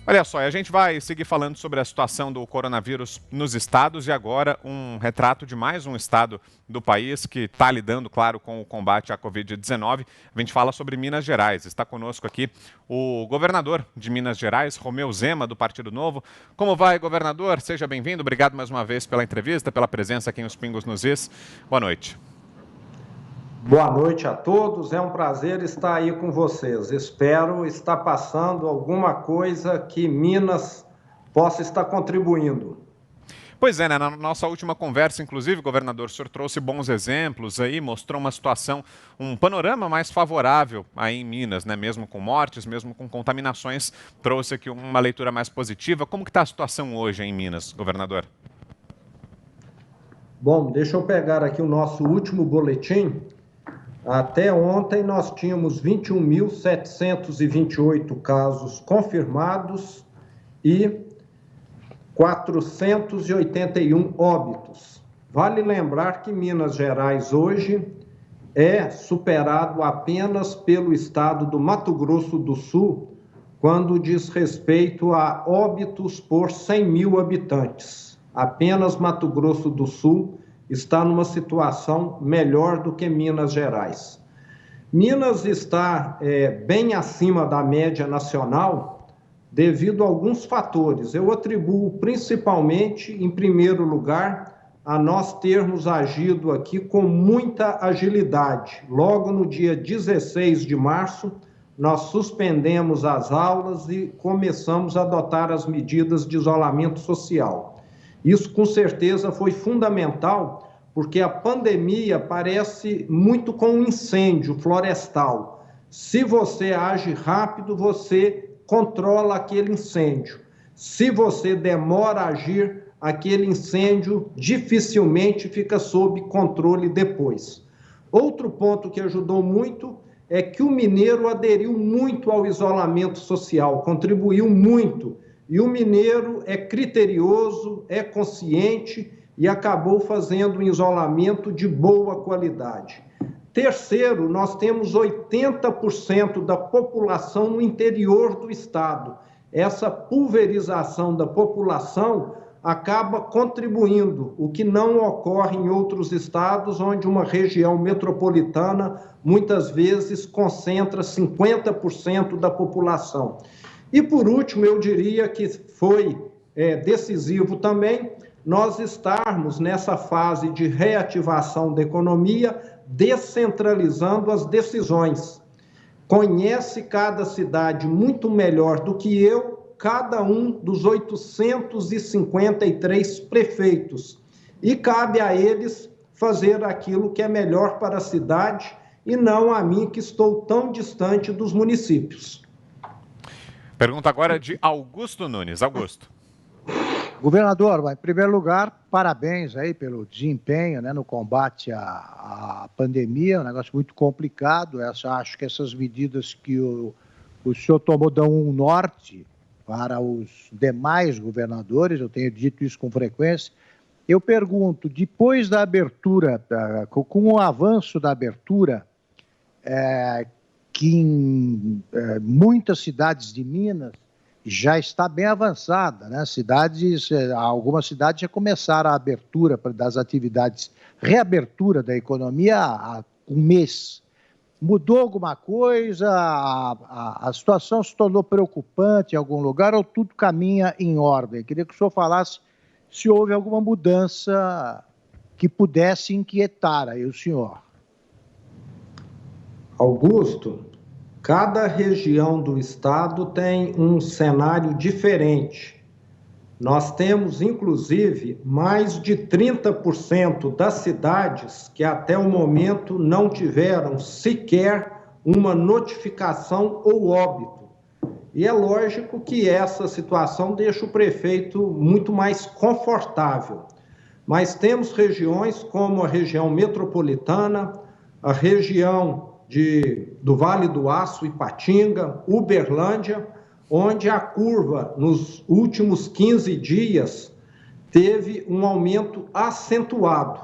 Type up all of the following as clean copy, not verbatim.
Olha só, a gente vai seguir falando sobre a situação do coronavírus nos estados e agora um retrato de mais um estado do país que está lidando, claro, com o combate à Covid-19. A gente fala sobre Minas Gerais. Está conosco aqui o governador de Minas Gerais, Romeu Zema, do Partido Novo. Como vai, governador? Seja bem-vindo. Obrigado mais uma vez pela entrevista, pela presença aqui em Os Pingos nos Is. Boa noite. Boa noite a todos, é um prazer estar aí com vocês. Espero estar passando alguma coisa que Minas possa estar contribuindo. Pois é, né? Na nossa última conversa, inclusive, governador, o senhor trouxe bons exemplos aí, mostrou uma situação, um panorama mais favorável aí em Minas, né? Mesmo com mortes, mesmo com contaminações, trouxe aqui uma leitura mais positiva. Como que está a situação hoje em Minas, governador? Bom, deixa eu pegar aqui o nosso último boletim. Até ontem nós tínhamos 21.728 casos confirmados e 481 óbitos. Vale lembrar que Minas Gerais hoje é superado apenas pelo estado do Mato Grosso do Sul, quando diz respeito a óbitos por 100 mil habitantes. Apenas Mato Grosso do Sul está numa situação melhor do que Minas Gerais. Minas está bem acima da média nacional devido a alguns fatores. Eu atribuo principalmente, em primeiro lugar, a nós termos agido aqui com muita agilidade. Logo no dia 16 de março, nós suspendemos as aulas e começamos a adotar as medidas de isolamento social. Isso, com certeza, foi fundamental, porque a pandemia parece muito com um incêndio florestal. Se você age rápido, você controla aquele incêndio. Se você demora a agir, aquele incêndio dificilmente fica sob controle depois. Outro ponto que ajudou muito é que o mineiro aderiu muito ao isolamento social, contribuiu muito. E o mineiro é criterioso, é consciente e acabou fazendo um isolamento de boa qualidade. Terceiro, nós temos 80% da população no interior do estado. Essa pulverização da população acaba contribuindo, o que não ocorre em outros estados, onde uma região metropolitana muitas vezes concentra 50% da população. E, por último, eu diria que foi decisivo também nós estarmos nessa fase de reativação da economia, descentralizando as decisões. Conhece cada cidade muito melhor do que eu, cada um dos 853 prefeitos. E cabe a eles fazer aquilo que é melhor para a cidade e não a mim, que estou tão distante dos municípios. Pergunta agora de Augusto Nunes. Augusto. Governador, em primeiro lugar, parabéns aí pelo desempenho, né, no combate à pandemia, um negócio muito complicado. Acho que essas medidas que o senhor tomou dão um norte para os demais governadores, eu tenho dito isso com frequência. Eu pergunto, depois da abertura, com o avanço da abertura, que em muitas cidades de Minas já está bem avançada, né? Algumas cidades já começaram a abertura das atividades, reabertura da economia há um mês. Mudou alguma coisa? A situação se tornou preocupante em algum lugar ou tudo caminha em ordem? Queria que o senhor falasse se houve alguma mudança que pudesse inquietar aí o senhor. Augusto, cada região do estado tem um cenário diferente. Nós temos, inclusive, mais de 30% das cidades que até o momento não tiveram sequer uma notificação ou óbito. E é lógico que essa situação deixa o prefeito muito mais confortável. Mas temos regiões como a região metropolitana, a região do Vale do Aço, Ipatinga, Uberlândia, onde a curva, nos últimos 15 dias, teve um aumento acentuado.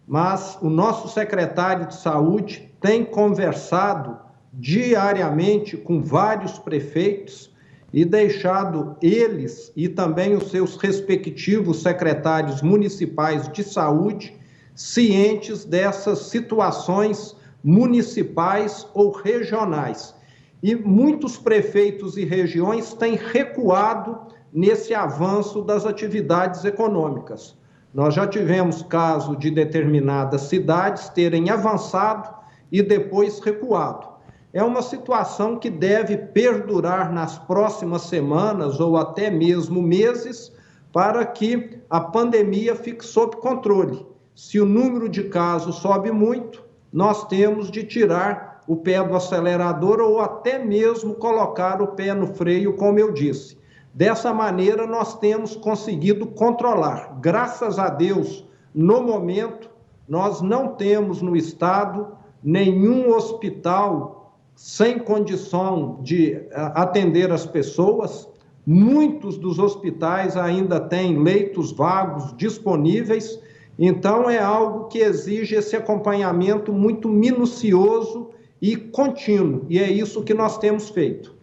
Mas o nosso secretário de Saúde tem conversado diariamente com vários prefeitos e deixado eles e também os seus respectivos secretários municipais de saúde cientes dessas situações municipais ou regionais. E muitos prefeitos e regiões têm recuado nesse avanço das atividades econômicas. Nós já tivemos caso de determinadas cidades terem avançado e depois recuado. É uma situação que deve perdurar nas próximas semanas ou até mesmo meses para que a pandemia fique sob controle. Se o número de casos sobe muito, nós temos de tirar o pé do acelerador ou até mesmo colocar o pé no freio, como eu disse. Dessa maneira, nós temos conseguido controlar. Graças a Deus, no momento, nós não temos no estado nenhum hospital sem condição de atender as pessoas. Muitos dos hospitais ainda têm leitos vagos disponíveis, então é algo que exige esse acompanhamento muito minucioso e contínuo, e é isso que nós temos feito.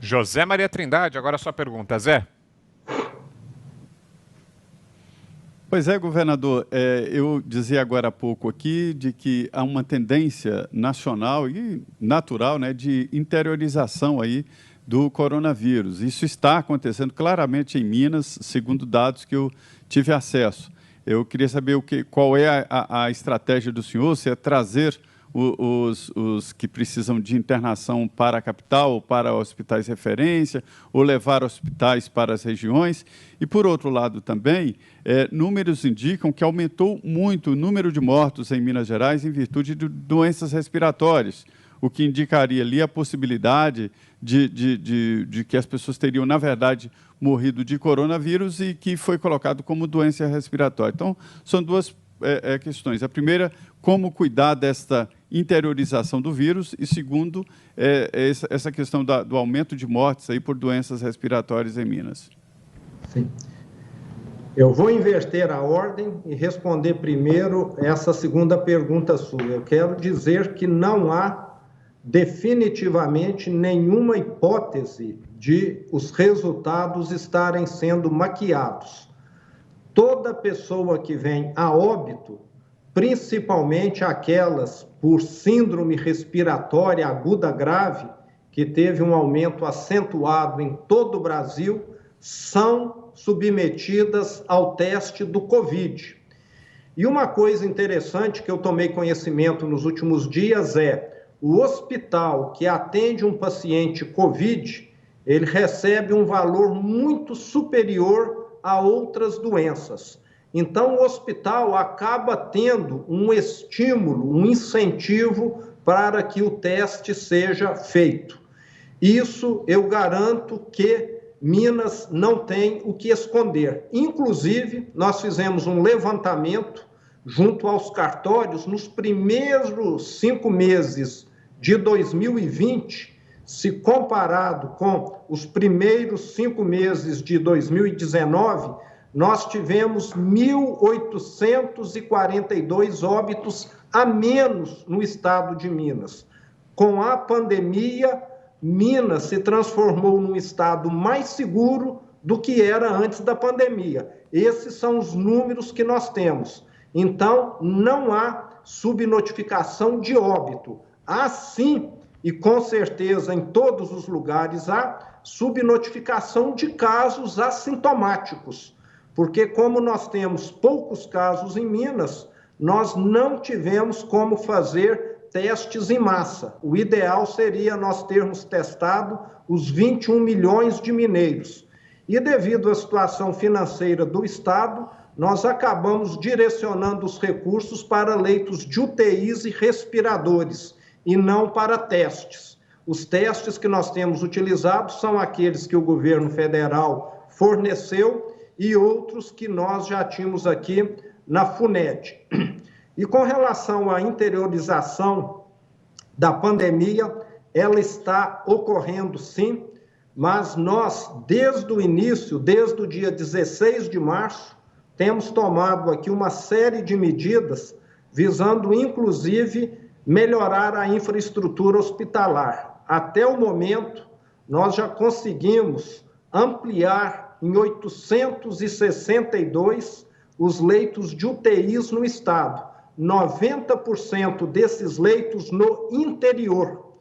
José Maria Trindade, agora a sua pergunta, Zé. Pois é, governador, eu dizia agora há pouco aqui de que há uma tendência nacional e natural, né, de interiorização aí do coronavírus. Isso está acontecendo claramente em Minas, segundo dados que eu tive acesso. Eu queria saber qual é a estratégia do senhor, se é trazer os que precisam de internação para a capital, ou para hospitais de referência, ou levar hospitais para as regiões. E, por outro lado, também, números indicam que aumentou muito o número de mortos em Minas Gerais em virtude de doenças respiratórias, o que indicaria ali a possibilidade de que as pessoas teriam, na verdade, morrido de coronavírus e que foi colocado como doença respiratória. Então, são duas questões. A primeira, como cuidar desta interiorização do vírus, e segundo, essa questão do aumento de mortes aí por doenças respiratórias em Minas. Sim. Eu vou inverter a ordem e responder primeiro essa segunda pergunta sua. Eu quero dizer que não há definitivamente nenhuma hipótese de os resultados estarem sendo maquiados. Toda pessoa que vem a óbito, principalmente aquelas por síndrome respiratória aguda grave, que teve um aumento acentuado em todo o Brasil, são submetidas ao teste do Covid. E uma coisa interessante que eu tomei conhecimento nos últimos dias é o hospital que atende um paciente Covid, ele recebe um valor muito superior a outras doenças. Então, o hospital acaba tendo um estímulo, um incentivo para que o teste seja feito. Isso eu garanto que Minas não tem o que esconder. Inclusive, nós fizemos um levantamento junto aos cartórios nos primeiros 5 meses de 2020, se comparado com os primeiros 5 meses de 2019, nós tivemos 1.842 óbitos a menos no estado de Minas. Com a pandemia, Minas se transformou num estado mais seguro do que era antes da pandemia. Esses são os números que nós temos. Então, não há subnotificação de óbito. Há sim, e com certeza em todos os lugares há, subnotificação de casos assintomáticos. Porque como nós temos poucos casos em Minas, nós não tivemos como fazer testes em massa. O ideal seria nós termos testado os 21 milhões de mineiros. E devido à situação financeira do Estado, nós acabamos direcionando os recursos para leitos de UTIs e respiradores, e não para testes. Os testes que nós temos utilizado são aqueles que o governo federal forneceu e outros que nós já tínhamos aqui na FUNED. E com relação à interiorização da pandemia, ela está ocorrendo sim, mas nós, desde o início, desde o dia 16 de março, temos tomado aqui uma série de medidas visando, inclusive, melhorar a infraestrutura hospitalar. Até o momento, nós já conseguimos ampliar em 862 os leitos de UTIs no estado, 90% desses leitos no interior.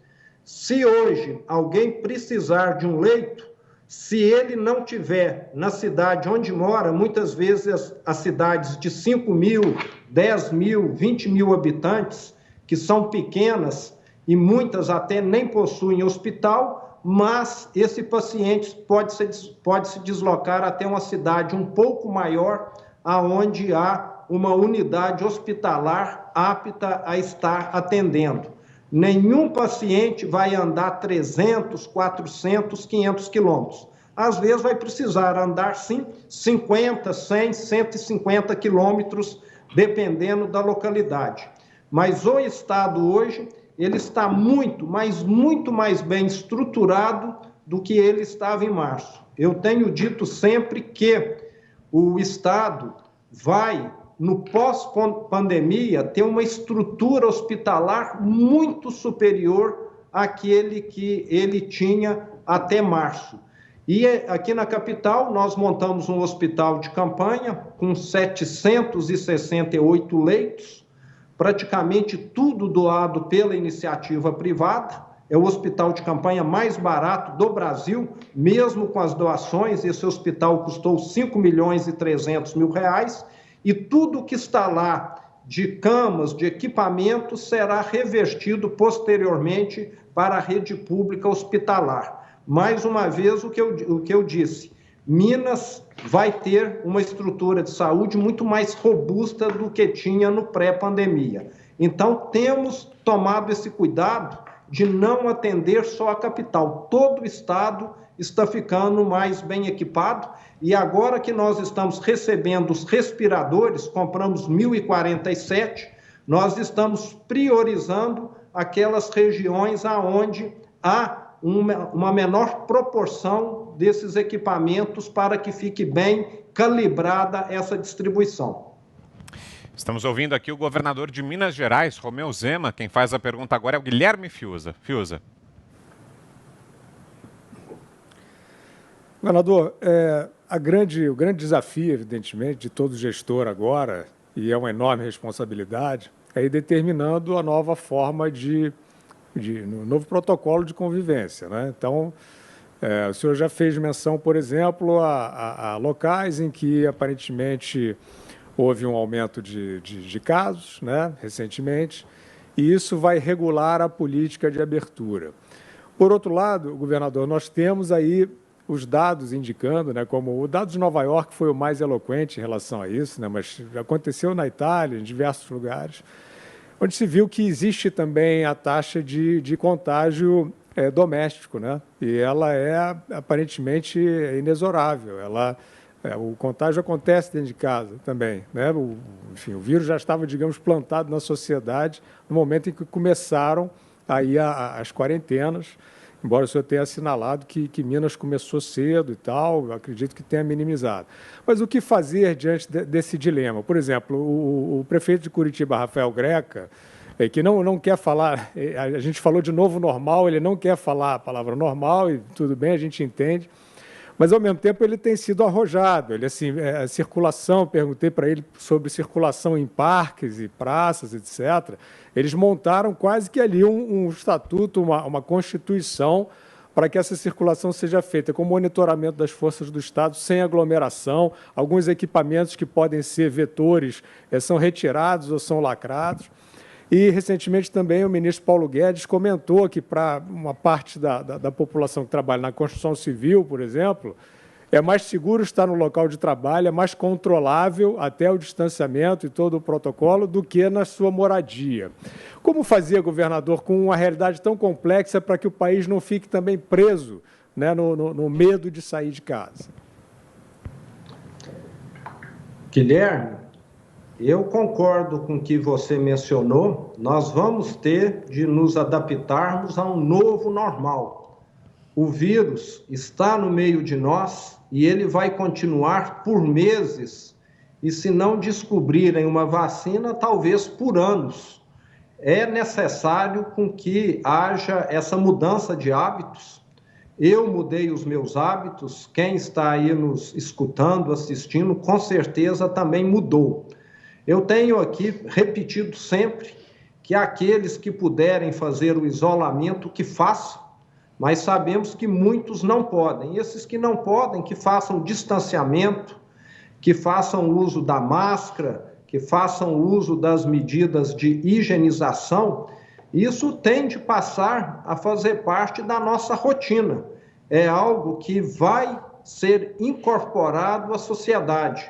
Se hoje alguém precisar de um leito, se ele não tiver na cidade onde mora, muitas vezes as cidades de 5 mil, 10 mil, 20 mil habitantes, que são pequenas e muitas até nem possuem hospital, mas esse paciente pode se deslocar até uma cidade um pouco maior, aonde há uma unidade hospitalar apta a estar atendendo. Nenhum paciente vai andar 300, 400, 500 quilômetros. Às vezes vai precisar andar, sim, 50, 100, 150 quilômetros, dependendo da localidade. Mas o Estado hoje, ele está muito, mas muito mais bem estruturado do que ele estava em março. Eu tenho dito sempre que o Estado vai, no pós-pandemia, ter uma estrutura hospitalar muito superior àquele que ele tinha até março. E aqui na capital, nós montamos um hospital de campanha com 768 leitos, praticamente tudo doado pela iniciativa privada. É o hospital de campanha mais barato do Brasil, mesmo com as doações. Esse hospital custou 5 milhões e 300 mil reais, e tudo que está lá de camas, de equipamento, será revertido posteriormente para a rede pública hospitalar. Mais uma vez, o que eu disse, Minas vai ter uma estrutura de saúde muito mais robusta do que tinha no pré-pandemia. Então, temos tomado esse cuidado de não atender só a capital. Todo o estado está ficando mais bem equipado, e agora que nós estamos recebendo os respiradores, compramos 1.047, nós estamos priorizando aquelas regiões aonde há uma menor proporção desses equipamentos para que fique bem calibrada essa distribuição. Estamos ouvindo aqui o governador de Minas Gerais, Romeu Zema. Quem faz a pergunta agora é o Guilherme Fiuza. Fiuza. Governador, o grande desafio, evidentemente, de todo gestor agora, e é uma enorme responsabilidade, é ir determinando a nova forma no novo protocolo de convivência, né? Então, o senhor já fez menção, por exemplo, a locais em que aparentemente houve um aumento de casos, né, recentemente, e isso vai regular a política de abertura. Por outro lado, governador, nós temos aí os dados indicando, né, como o dado de Nova York foi o mais eloquente em relação a isso, né, mas aconteceu na Itália, em diversos lugares, onde se viu que existe também a taxa de contágio doméstico, né? E ela é aparentemente inexorável. O contágio acontece dentro de casa também, né? Enfim, o vírus já estava, digamos, plantado na sociedade no momento em que começaram aí as quarentenas, embora o senhor tenha assinalado que Minas começou cedo e tal, eu acredito que tenha minimizado. Mas o que fazer diante desse dilema? Por exemplo, o prefeito de Curitiba, Rafael Greca, que não quer falar, a gente falou de novo normal, ele não quer falar a palavra normal, e tudo bem, a gente entende, mas ao mesmo tempo ele tem sido arrojado. Ele, assim, a circulação, perguntei para ele sobre circulação em parques e praças, etc. Eles montaram quase que ali um estatuto, uma constituição para que essa circulação seja feita com monitoramento das forças do Estado, sem aglomeração. Alguns equipamentos que podem ser vetores são retirados ou são lacrados. E, recentemente, também o ministro Paulo Guedes comentou que, para uma parte da população que trabalha na construção civil, por exemplo, é mais seguro estar no local de trabalho, é mais controlável até o distanciamento e todo o protocolo do que na sua moradia. Como fazer, governador, com uma realidade tão complexa para que o país não fique também preso, né, no medo de sair de casa? Guilherme, eu concordo com o que você mencionou. Nós vamos ter de nos adaptarmos a um novo normal. O vírus está no meio de nós e ele vai continuar por meses, e se não descobrirem uma vacina, talvez por anos. É necessário com que haja essa mudança de hábitos. Eu mudei os meus hábitos, quem está aí nos escutando, assistindo, com certeza também mudou. Eu tenho aqui repetido sempre que aqueles que puderem fazer o isolamento, que façam, mas sabemos que muitos não podem. Esses que não podem, que façam distanciamento, que façam uso da máscara, que façam uso das medidas de higienização. Isso tem de passar a fazer parte da nossa rotina. É algo que vai ser incorporado à sociedade.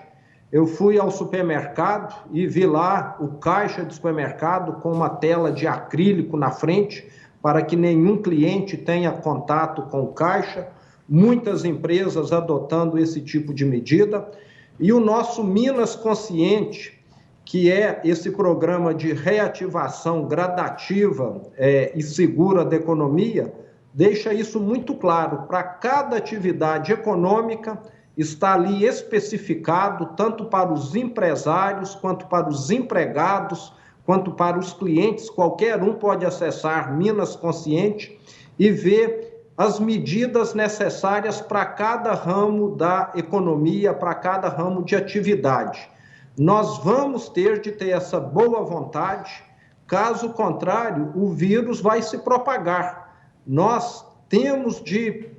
Eu fui ao supermercado e vi lá o caixa do supermercado com uma tela de acrílico na frente para que nenhum cliente tenha contato com o caixa. Muitas empresas adotando esse tipo de medida. E o nosso Minas Consciente, que é esse programa de reativação gradativa e segura da economia, deixa isso muito claro. Para cada atividade econômica, está ali especificado, tanto para os empresários, quanto para os empregados, quanto para os clientes. Qualquer um pode acessar Minas Consciente e ver as medidas necessárias para cada ramo da economia, para cada ramo de atividade. Nós vamos ter de ter essa boa vontade, caso contrário, o vírus vai se propagar. Nós temos de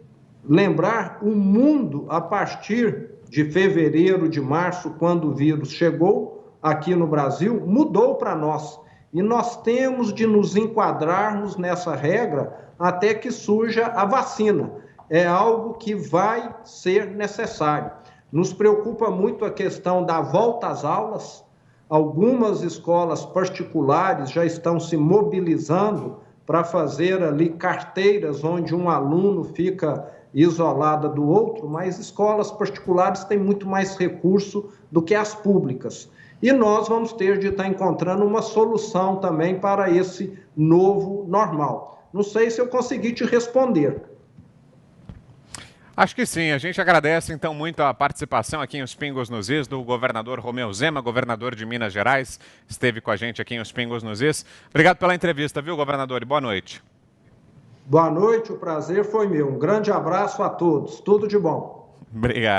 lembrar o mundo, a partir de fevereiro, de março, quando o vírus chegou aqui no Brasil, mudou para nós. E nós temos de nos enquadrarmos nessa regra até que surja a vacina. É algo que vai ser necessário. Nos preocupa muito a questão da volta às aulas. Algumas escolas particulares já estão se mobilizando para fazer ali carteiras onde um aluno fica isolado do outro, mas escolas particulares têm muito mais recurso do que as públicas. E nós vamos ter de estar encontrando uma solução também para esse novo normal. Não sei se eu consegui te responder. Acho que sim. A gente agradece, então, muito a participação aqui em Os Pingos nos Is do governador Romeu Zema, governador de Minas Gerais. Esteve com a gente aqui em Os Pingos nos Is. Obrigado pela entrevista, viu, governador? E boa noite. Boa noite, o prazer foi meu. Um grande abraço a todos. Tudo de bom. Obrigado.